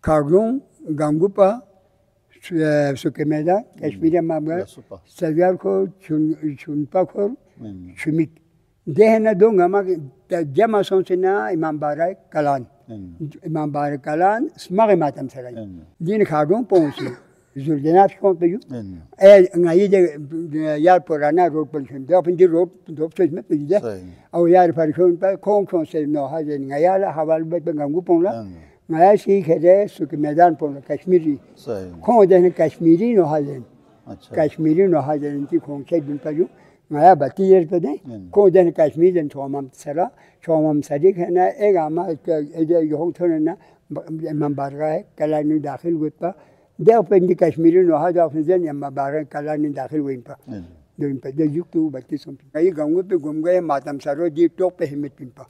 Kardon, Gangupa, Sukemeda, Kashmiri Mamga, Sagarko, Chunpakor, Chumik. Dehna Dongama, the Jamasonsina, Imam Barak, Kalan. Imam Barak Kalan, Smarimatam Sarai. Din Kardon Ponsi, Zuldenaf Contu, Naide Yarporana road, often the road, Doctor Smith, our Yar Paricon, Concon said no, has in Nayala, Haval Gangupola. Malashi Kede, Sukimedan Pon, Kashmiri. Con Kashmiri no Hazen. Kashmiri no Hazen, Tikon Kedin Paju. Maya Batir today. Con Kashmir and Chomam Sara, Chomam Sadik, and Egama, Yohotona, Mambarai, Kalani Dakhil Wipa. They open the Kashmiri no Hada of Zen and Mabarak Kalani Dakhil Wimpa. Doing the Yuktu, but this something. I go with the Gumga, Matam Saro, deep top Pehimit Pimpa.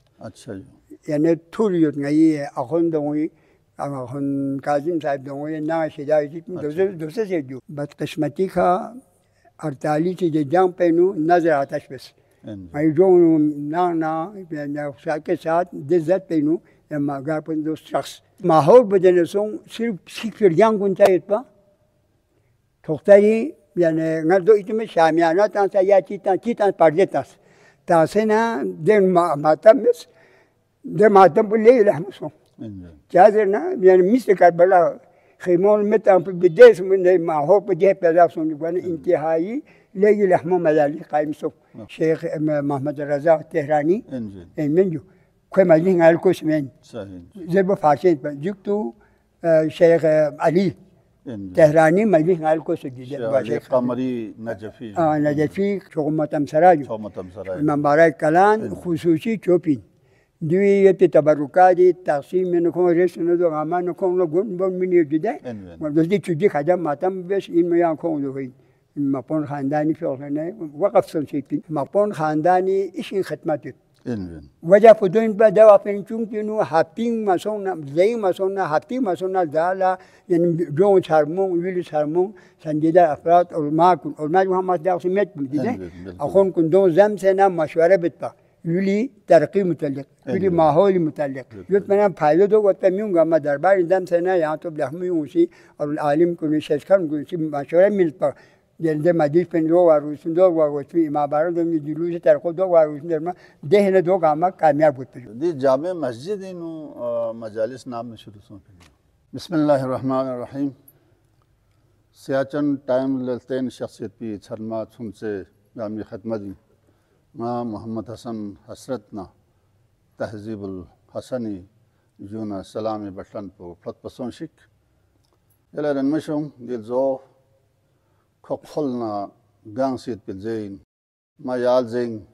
And Turiot Naye, a Hondongi, a Hon cousin type Dongi, now she died. Those you. But Kashmatika, Artaliti, the young Penu, Nazar attachments. I don't now, Sakesat, Desert Penu, and Magarpon those trucks. My whole but then a song, secret young Guntaipa. Toktari, Nado Itimishami, not answer Yatitan, Titan Pardetas. Tasena, then Matamis. The Matamule Lamso. Jazerna, Mr. Carbala, Hemon Metam Bides when they ma hope to get perhaps on one Intihai, Lady Lahmomadali, Kaimso, Sheikh Mohammed Raza, Tehrani, and Menu. Quemaling Alcosmen. Zebo Fashet, but Juktu, Sheikh Ali. Tehrani, Maling Alcos, Kamari Najafi, Najafi, Chomatam Saraju, Mambarai Kalan, Husushi, Chopin. Dui Tabarukadi, Tassim, and the Congressman of Amano Congo, good minute today. When the Dick had Matam best in my uncle, in Mapon Handani, work of some shipping. Mapon Handani is in Hatmatit. What I put doing by the open Chunginu, Happing Masona, Zay Masona, Happy Masona, Dala, and Jones Harmon, Willis Harmon, Sandida, Afrat, or Mark, or Mahamas Dalsi met me today. A home condone Zamsena, Mashwarabita. Yuli Tarqi Mutalik, Yuli Maholi Mutalik. Yutmana Pilot, what the Munga Madarbar, and Damsena, out of Lahmusi, or Alim Kunishes, Mashura Milpa. Then the Madip and Roa, Rusundova, was me, Mabar, and you lose it, Arkodova, Rusnerma, they had a dog, Kamia with you. The Jame Masjid in Majalis Nam Shurusun. Bismillah Rahman Rahim. Siachan time Laltain Shakhsiyat Pi, Charma, Sunse, Yami Khatmadi. ما محمد حسن حسرتنا تهذیب الحسنی جونا سلامی بطلن پو پلت پسون شک یلا رنمشم دیل زو کخلنا گانسیت بالزین ما یال زین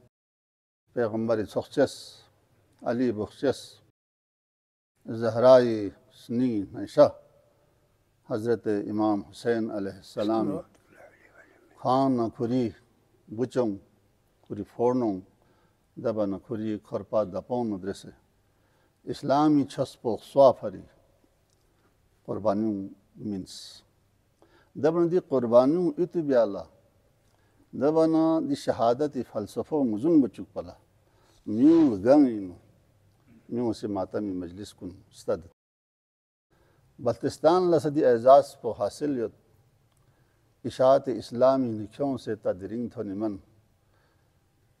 پیغمبری سخچس علی بخچس زهرائی سنی نشا حضرت امام حسین علیہ السلام خان کھری بچوں Kuri fornung dabana kuri korpa dapon adrese. Islami chaspo swafari Qurbanung means. Dabana di Qurbanung itu biala. Dabana di shahadati falsafo muzun bachuk pala. Miu ganginu. Miu se matami majlis kun stad. Baltistan la sadi azaz po hasil yot. Ishaat Islami nikyon se tadring thoni man.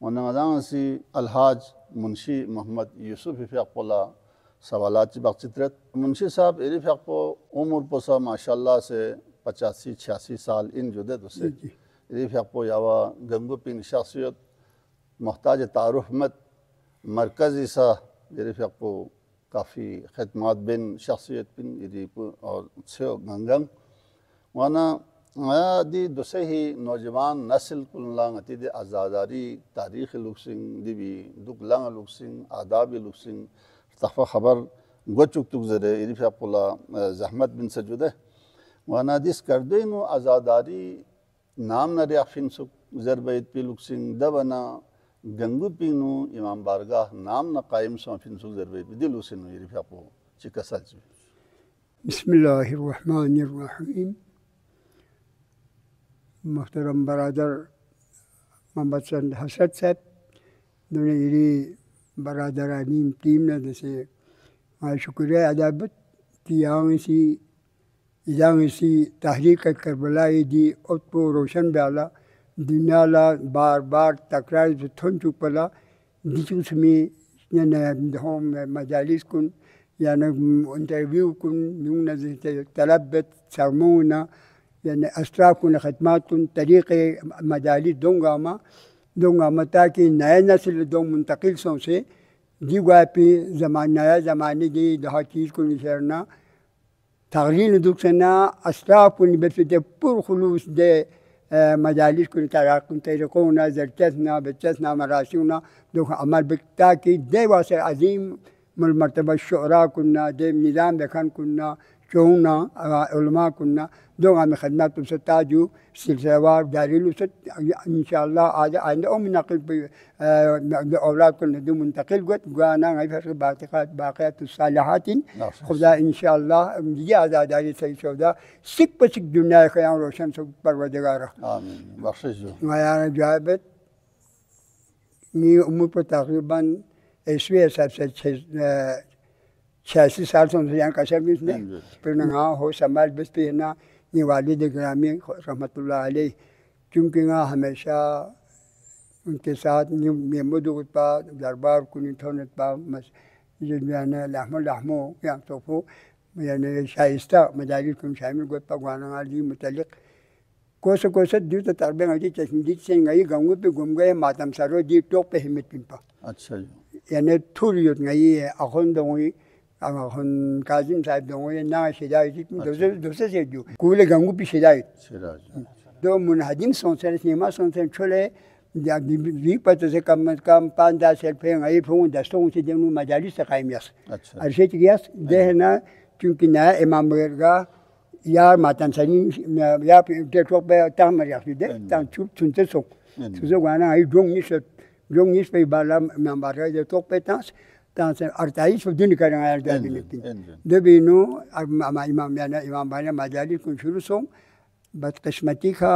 ونعدانسی الحاج منشی محمد یوسف فیقپولا سوالات بخشترت منشی صاحب اری فیقپو عمر پوسا ماشاءاللہ سے 85-86 سال ان جدے دوسے اری فیقپو یاوا گنگو pain شخصیت محتاج تعارف مت مرکزی سا اری فیقپو کافی خدمات بین شخصیت پین اری اور سیو گنگنگ وانا آیا دی دوسرے ہی نوجوان نسل کل لانگ اتی دی آزاداری تاریخ لوکسنگ دی بھی دک لانگ لوکسنگ آداب لوکسنگ تخفى خبر گوچوک تک زره ایری فی اپولا زحمت بن سجوده وانادیس کردینو آزاداری نام نریافین سو زربیت پیلوکسین دبنا گنگو پینو امام بارگاه نام نقایم سوفین سو زربیت دلوسینو یریفاپو چیکاسالچ. بسم الله الرحمن الرحیم. محترم برادر محمد سند حسد صاحب دونیری برادرانیم تیم نے جیسے شکریہ ادا بت سی تحریک کربلائی دی اتپو روشن بیالا دنیا لا بار بار تکرار تھن چپلا دیچوس میں ہوم مجالس کن یعنی انٹرویو کن نون طلبت سرمونا یعنی اسراف کن خدمات کن طریق مجالس دوں گا تاکہ نئے نسل دوں منتقل سوں سے دی پہ نیا زمانے دی دہا چیز کو نشرنا تغرین دکھنا اسراف کو نبت پر خلوص دے مجالس کو طریقوں نہ زرچسنا بچسنا مراسیونا دکھ عمل بکتا کی دے واسے عظیم مرتبہ شعراء کننا دے نظام دکھن کننا چونا علماء کننا دو میں خدمات تم سے تاجو سلسلہ وار داریل انشاءاللہ آئندہ منتقل اولاد کو ندو منتقل گوانا باقیات الصالحات خدا انشاءاللہ یہ آزاداری صحیح سودا سکھ پسک دنیا خیام روشن سکھ پروردگار آمین بخشش جو میاں جوابت می عمر پر تقریباً عیسوی حساب سے 86 سال سے یہاں کشر بھی اس نے پھر نہاں ہو سماج بس پہ نا یہ والد گرامی رحمۃ اللہ علیہ چونکہ نہ ہمیشہ ان کے ساتھ محمود پا دربار کنی تھونت پا یعنی لحمو یا توفو یعنی شائستہ مجالس کن شامل گوت پا گوانا علی متعلق کوسا دیو تو تربیہ گئی چشمدید سے گئی گنگو پہ گم گئے ماتم سرو دی ٹوک پہ ہمت پن پا اچھا یعنی تھوڑیت گئی اخون دونگی اخون کاظم صاحب دونگی نا شدایت دوسرے سے جو کولے گنگو پہ شدایت دو منہدم سونسر سیما سونسر چھولے بھی پتہ سے کم 5-10 سال پہ گئی پھون دستوں سے دنوں مجالس سے قائم یاس عرشے چگیاس دے نا چونکہ نیا امام بگرگاہ یا ماتن سنی یا ٹوک پہ تاہ مریاسی دے تاہ چھوٹ سنتے سو گوانا آئی جونگ نیس پہ بالا امام بارگاہ دے ٹوک پہ تاہ سے 48 دن کریں آیا دو بینو امام بارگاہ مجالس کن شروع سو بدقسمتی کا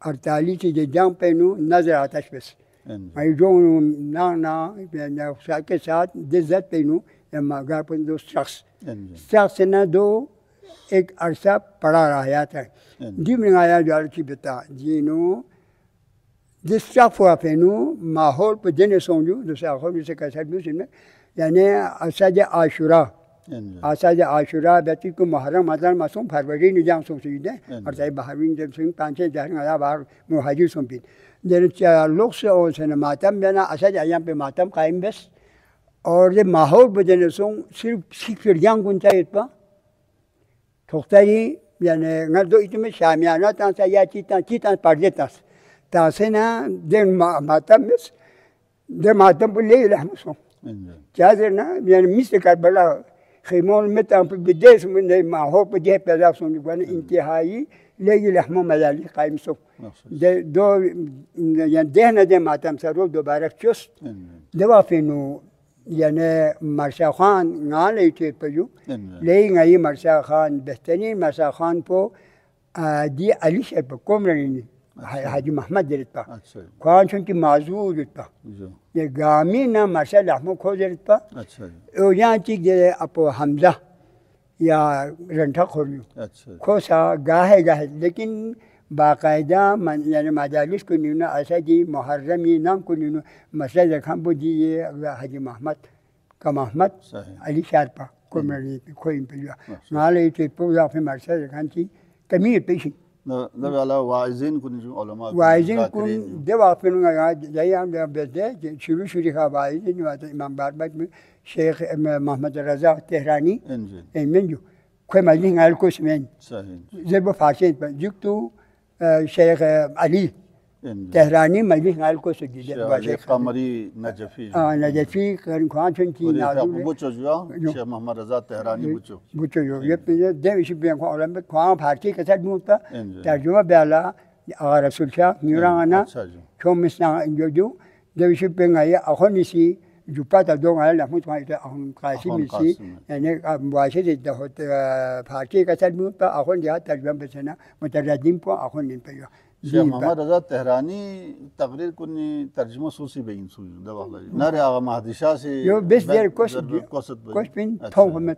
48 جے جام پہنو نظر آتش بس میں جو نا کے ساتھ دزت پہنو گھر پر دو شخص نہ دو ایک عرصہ پڑا رہا تھا جی میں آیا جو عرصی بتا جینو جس شخص ہوا پہنو ماحول پہ دینے سونجو دوسرے آخر جسے کیسا بھی اس میں یعنی اساج عاشورہ بیتی کو محرم مطلب مسوم فروری نجام سوں سیدھے اور چاہے باہرین جب سنگ 5-6 جہاں آیا باہر مہاجر سوں پین دیر لوگ سے اور سن ماتم بینا اساج ایام پہ ماتم قائم بس اور یہ ماحول پہ دینے سوں صرف سکھریاں گنچائیت پا ٹھوکتاری یعنی نہ دو اتنے شامیانہ تانسا یا چیتان پڑھ دیتا تاسے نا دیر ماتم بس دیر ماتم پہ لے لحم سوں چاہتے نا یعنی مثل کربلا خیمون میں تاں پہ بدیس میں ماحول پہ دے پیدا سونی گوانا انتہائی لے لحم مجالس قائم سو دو یعنی دہ نہ دے ماتم سرو دوبارہ چست دوا فینو یعنی مرشا خان نہ لے چیر پجو لے گئی مرشا خان بہترین مرشا خان پو دی علی شیپ کومرنی حاجی محمد درت پا خوان چونکہ معذور درت پا یہ گامی نہ مرشا لحمو کھو درت پا او یہاں چیک دے اپو حمزہ یا رنٹھا خوریو کھو سا گاہے لیکن باقاعدہ یعنی مجالس کو نیونا ایسا جی محرمی نام کو نیونا مسئلہ رکھاں بو جی یہ حاجی محمد کا محمد علی شارپا کو مرنی پہ کھوئیم پہ جوا نالے تو پوزا پہ مسئلہ رکھاں چی کمی پیشی نبی اللہ واعظین کن جو علماء واعظین کن دے واقفنوں گا جائی ہم بیدے شروع خواه واعظین امام باربت میں شیخ محمد رضا تہرانی ایمین جو کوئی مجلس نال کو سمین زرب فارسین پر جکتو شیخ علی تهرانی مجلس نال کو سجده شیخ قمری نجفی نجفی خان چون کی نازو بوچو جو شیخ محمد رضا تهرانی بوچو جو یه دیوش بیان کو علم خان پارتی کسد موتا ترجمه بالا آقا رسول شاه میرانا چون مثلا جو دیوش بیان اخونیسی جوپات دو على محمود خان قاسم سي يعني مباشر ده پارتی کسد موتا اخون جهات ترجمه بسنا مترجم کو اخون نپیو شیخ محمد رضا تهرانی تقریر کنی ترجمه سوسی به این سوی ده والله نره آقا مهدی شاه سی یو بس در کوست بین تومت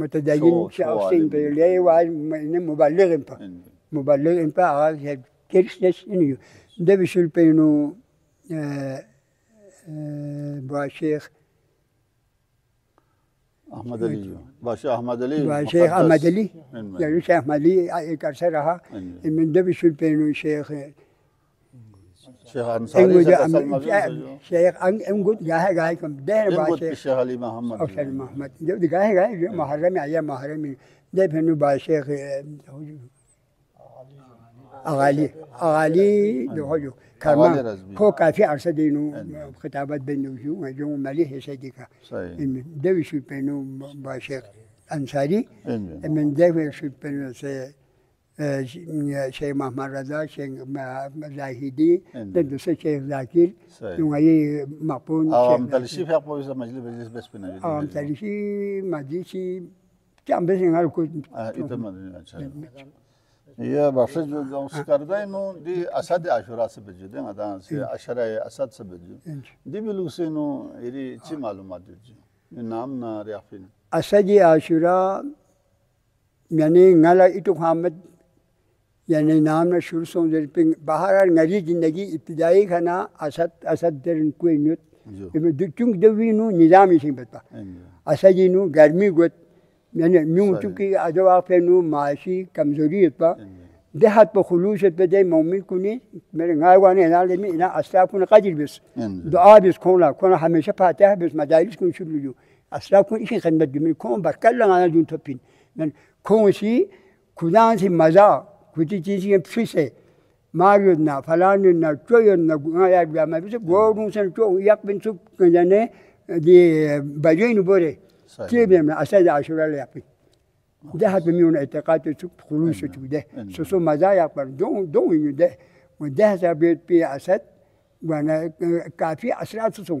متدين شخصين بيلي وعن مبلغ انت عايز كيرش انيو ده بيشل بينو باشيخ احمد علي باشا احمد علي باشيخ احمد علي يعني شيخ احمد علي كرسرها من ده بيشل بينو شيخ شيخ انصاري شيخ انقد جاي كم ده باشيخ الشيخ علي محمد او شيخ محمد ده جاي محرم ايام محرم ده بنو باشيخ اغالي ده هو كمان هو كافي ارسدينو خطابات بينو جو مليه سيدك ده بيشوف بينو باشيخ انصاري من ده بيشوف بينو شيخ محمد رضا شيخ زاهدي دوسرا شيخ ذاكر يومي مقبول شيخ تلشي في أقوى مجلس بس بنا تلشي مجلسي كم بس ينقل كل يا باشا جو سكرده إنه دي أسد عاشوراء سبجده هذا سي عشرة أسد سبجده دي بلوسه إنه يري شيء معلومات دي نامنا ريافين أسد عاشوراء يعني نلا إتو محمد يعني نامنا شروع سونجر بين بحر نجي زندگی ابتدایی خنا اسد درن کوی نیوت چون دوینو نظامی شین بتا اسدینو گرمی گوت يعني نيوم چونكي ادوا فنو معاشي کمزوری بتا دهات بخلوص بده مؤمن کنی میره غایوانی نال می اینا اصلا کن قدر بس دعا بس كون همیشه فاتحه بس مجالس کن شلو اصلا کن ایش خدمت می کون بکلا انا دون توپین من کون شي کدان سي مزا كنتي تيجي بفيسة ماريونا فلاننا توينا غايا ما بيس غورون سن تو ياك بن سوق كنجانه دي باجين بوري تيبنا اسد عاشوراء يابي ده هات بميون اعتقاد سوق خلوص ده سوسو مزا يابر دون ده وده سبيت بي اسد وانا كافي اسرات سوسو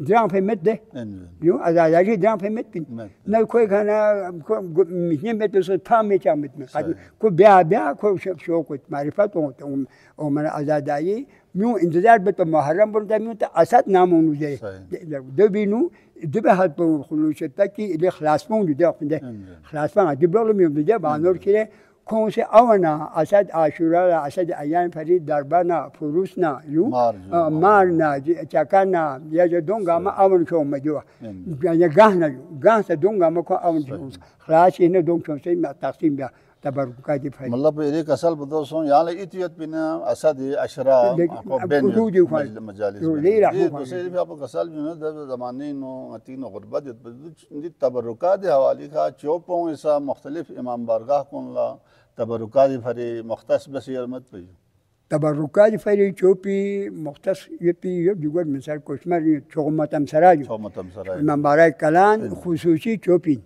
درام في مدة يو أزاجي درام في مدة نكوي كنا مهني مدة صوت فامي كم مدة كو بيا كو شو كنت معرفة ومن أزاجي ميو انتظار بتو محرم بردا ميو تأسد نامون وجه ده بينو ده بهاد بخلوش تاكي اللي خلاص مون ده ده خلاص ما جبروا ميو ده بانور كده كون سي أونا أسد عاشوراء أسد أيام فريد دربنا فروسنا يو مارنا جاكنا يا دونغا ما أون شو مجوا يعني جاهنا دونغا ما كو أون شو خلاص هنا دونغ شو سي ما تقسيم بيا تبركات فاي مطلب إيه كسل بدوسون يعني إتيات بنا أسد عشرة بين مجالس ليه دوسري في أبو كسل بنا ده زمانه إنه أتينا غربة دي تبركات حوالي كا چوبون إسا مختلف إمام بارگاه كون لا تبركات فري مختص بس يرمت بي تبركات فري چوبي مختص يبي يقول مثال كشمر چومتم سراج إمام بارگ كلان خصوصي چوبي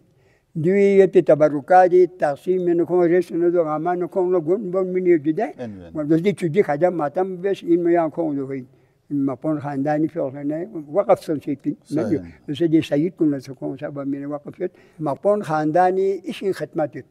دوی یه تبرکاتی تقسیم نکن رسونه دو غمان نکن لو گون بون منی جده و دوستی چودی خدام ماتم بس این میان کن دوی ما پون خاندانی فیلنه وقف سنسیتی نمیو دوستی سعید کنه سکون سبب میره وقف شد ما پون خاندانی ایشین خدمتی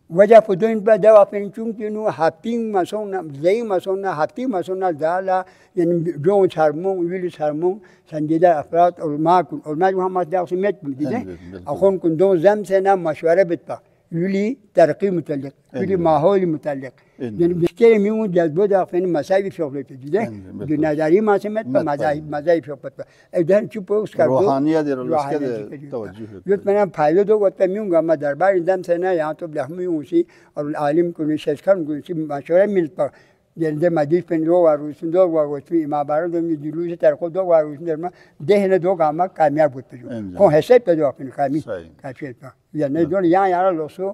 وجه فدوین با دوا فین چون کنو هفتیم مسون زی مسون هفتیم مسون دالا یعنی جون چرمون ویلی چرمون سنجیده افراد علما محمد داوسی مت بوده آخون کن دو زم سنا مشوره بتپا يولي ترقي متعلق يولي ماحول متعلق يعني بشتري ميمو جذبه ده فين مسائل شغله تجده الدنيا داري ما سمعت مزايد شغله إذا تشوفوا سكر روحانية دي رولس كده توجه يوت منا فايلو دو وقت ميمو جام دربار إندام سنة يعني تو بلحمي وشي أو العالم كوني شخص كوني مشورة ملتا يعني ده مدير فين دو واروسين دو واروسين ما بارد من جلوس تركو دو واروسين درما ده هنا دو جاما كامياب بتجو كون حساب تجو فين كامي كافيت يعني دون يعني لوسو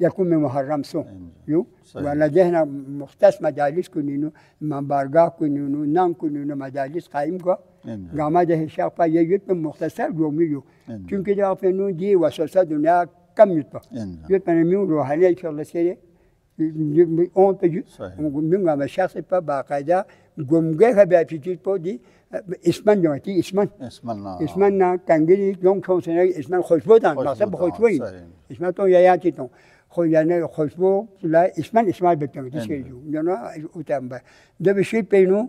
يكون من محرم سو يو ولا جهنا مختص مجالس كنينو من بارغا كنينو نان كنينو مجالس قائم كو غاما ده شافا يجت من مختصر يوميو çünkü de afenun di wasasa dünya kam yutpa yut ben mi ruhani inşallah seri on te yut min gama şahs pa baqayda gumge haber fikir po di isman yoti isman na kangiri long chong sene isman khoshbodan maqsad khoshboin isman to yayati to خو يعني خوشبو لا اسمان اسماء بتنو تشيجو يعني وتامبا ده بشيء بينو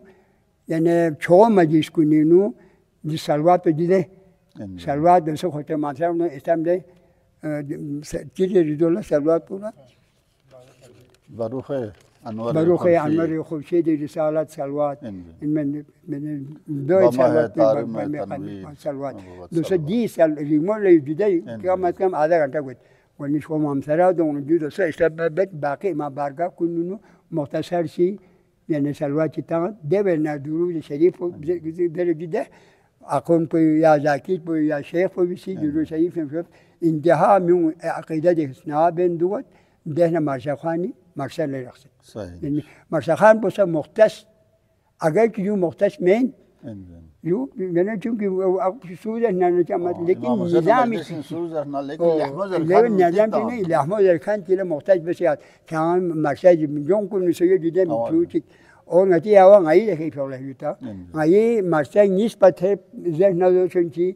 يعني شو ما جيس كونينو دي سالوات دي ده سالوات ده سو خطة ما تعرفون استام ده تيجي ريدولا سالوات بولا باروخة أنور خوشي دي رسالة سالوات من دو سالوات دوس دي سال ريمون لي جداي كم هذا كان تقول ونشوف ممثلة دون جودة سبب باقي ما بارجا كلنا مختصر شيء يعني سلوات تان دبنا دروج شريف درجة ده أكون بي يا زكي بي يا شيخ بي شيء دروج شريف شوف انتهاء من عقيدة الإسلام بين دوت دهنا مرشخاني مرشل للرخص يعني مرشخان بس مختص أجل كيو مختص من يو يعني çünkü سوزة نجامات لكن نظامي نظام تاني الأحمد الخان تلا محتاج بس يا كان مرشد من يوم كل نسوي جدا من توتي أو نتي هوا غاية كيف ولا يوتا غاية مرشد نسبة ذهن هذا شنتي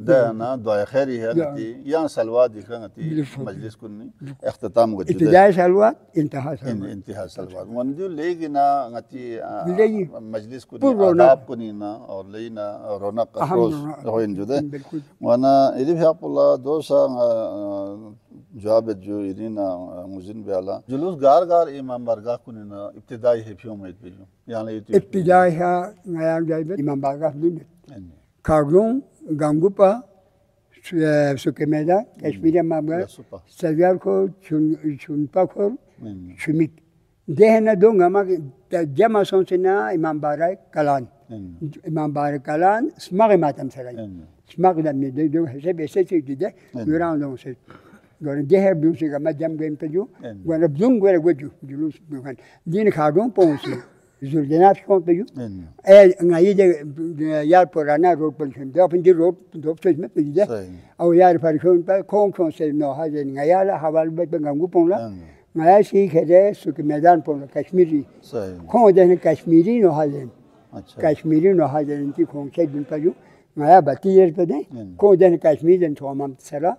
ده أنا دعاء خيري هذي يان سلوات ديكرنتي مجلس كوني اختتام قديم ابتداء سلوات انتهاء سلوات ونديو ليجنا نتي مجلس كوني آداب كونينا أو لينا رونق روز هوين جوده وانا إذا في أقوله دوسا جواب جو إدينا مزين بيالا جلوس غار إمام بارغاه كونينا ابتدائي هي فيهم يتبجو يعني ابتدائي ها نيان جايبه إمام بارغاه دونه كارلون گانگوپا سوکمدا کشمیری مامگا سریال کو چونپا کور چمیک دهنا دونگا ما جمع سونسنا امام بارای کلان سماغ ماتم سرای سماغ دمی دو حساب اساسی دیده یوران دون سر گورن ده بیوسی که ما جمع گیم تجو گورن بدون گورن وجو جلوس بیوکن دین خاردون پونسی Zulgenaf komt bij jou. Nga je de jaar porana rood pensioen. Dat vind je rood steeds met je. Au jaar pensioen bij kon ze nog hadden. Nga ja hawal bij gangu pongla. Nga ja zie je zo que medan pongla Kashmiri. Kon de Kashmiri nog hadden. Kashmiri nog hadden die kon ze doen bij jou. Nga ja batier bij de. Kon de Kashmiri en tomam sara.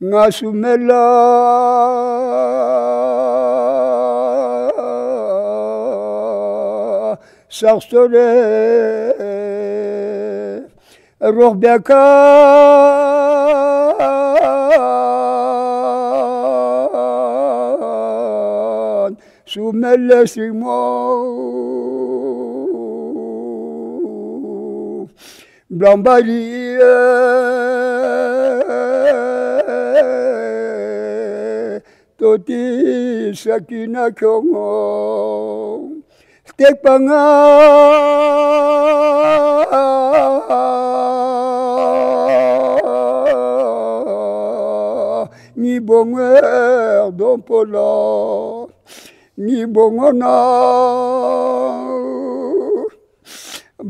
ngasumela saxtore rohbeka sumela simo blambaria toti sakina kyongo tek panga ni bonger don pola ni bongona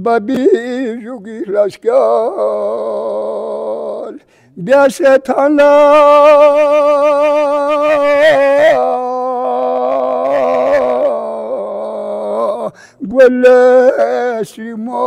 babi jugi laskal biase thala buele simo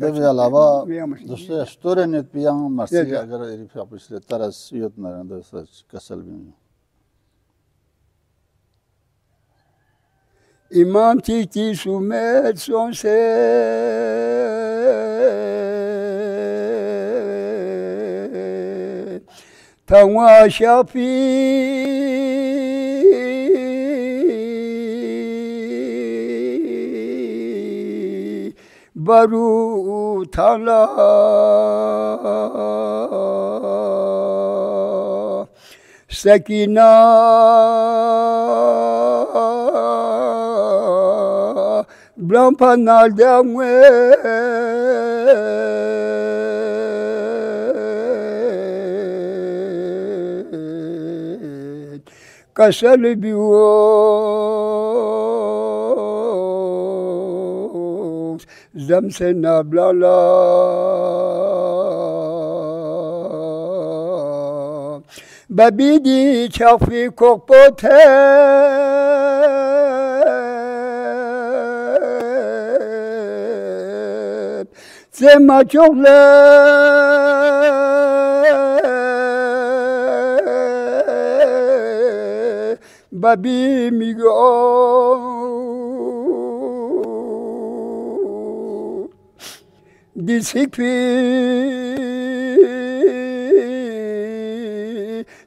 Deve alava dosto storenet piang marsi agar eri fapisle taras yot naranda sach kasal bin. İmam titi sumet son se Tangwa Shafi Baru Tala Sakina Blampanal Damwe Kasal biwo Zamsena blala Babidi chafi kokpote Zema çokle Babi migo Disikpi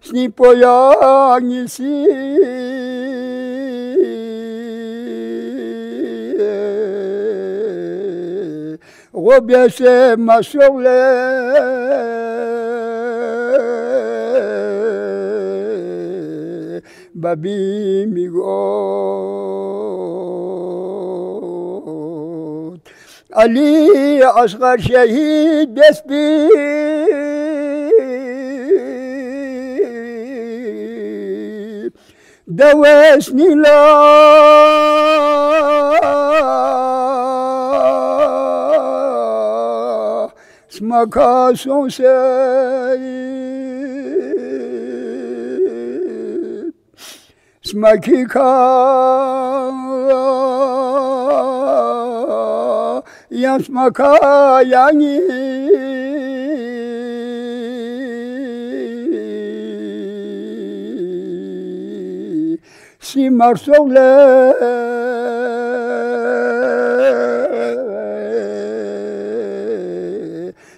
Snipoya nisi Robiase masorle Babi migo Ali asgar şehit besbi Devesnila Smaka son Smakika Yansmaka yani Si marsole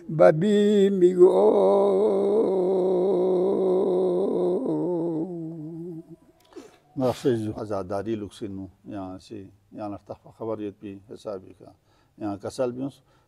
Babi migo Nasıl azadari luksinu yani yani artık haberiyet bir hesabı ka yani kasal biyons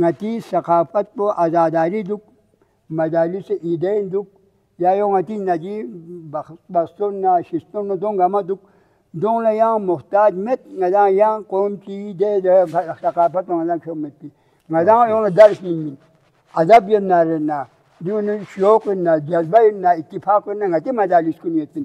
ngati sakafat po azadari duk majalis iden duk yayo ngati naji baston na siston no dong ama duk dong la yang muhtaj met ngada yang komti de sakafat ngada komti ngada yon ders min adab yanarna dun shokna jazbaina ittifaqna ngati majalis kuniyatin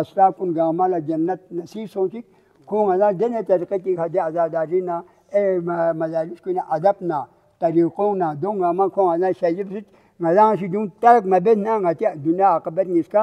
asla kun gamala jannat nasib sochi ko ngada dene tarikati hadi azadari na majalis kuna adabna tariqona donga ma ko ana shayib sit ngada shi dun tarak mabena ngati dunya aqbat niska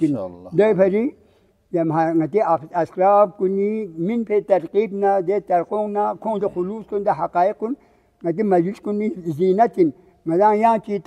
tin dai phari yam ngati askrab kuni min pe tarqibna de tarqona kun de khulus kun de haqaiqun ngati majlis kuni zinatin ngada ya chi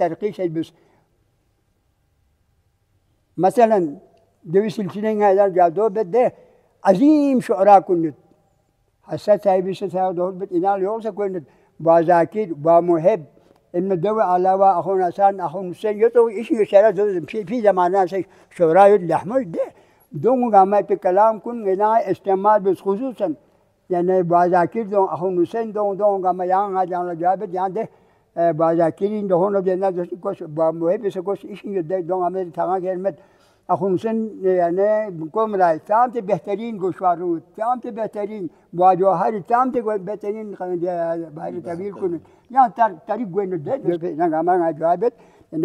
tarqi shay bes مثلا دوي سلسلة هذا جادو بده عظيم شعراء كنت حسيت هاي بيش ساعة دهول بت إنال يوم سكونت بازاكيد بامحب إن دوي علاوة أخونا سان أخونا سن يتو إيش يشارع زوج في زماننا شيء شعراء الأحمر ده دوم قامت بكلام كن غناء استعمال بس خصوصا يعني بازاكيد دون أخونا سن دون قام يان هذا جان جابت يان ده بازاكيدين دهون بجنا جس كوش بامحب بس كوش إيش يده دون عمل ثانا كلمة أخونسن يعني بقوم راي تامت بهترين قشوارو تامت بهترين واجوهر تامت بهترين بهاي تبير كن يعني تاريخ قوين ده نعمل جوابت إن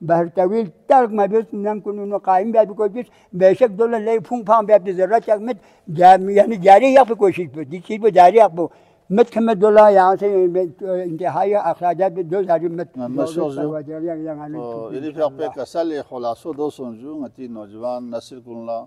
بهر طويل تلق ما بيس نمكن إنه قائم بيد بكل بيس بيشك دولار لي فون فام بيد ذرة مت يعني جاري يقف كل شيء دي شيء جاري يقف مت كم دولار يعني سي انتهاء أخراجات $2 مت إذا في أقوى كسل خلاصو دوسون جو نتي نوجوان نسل كلنا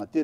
ngati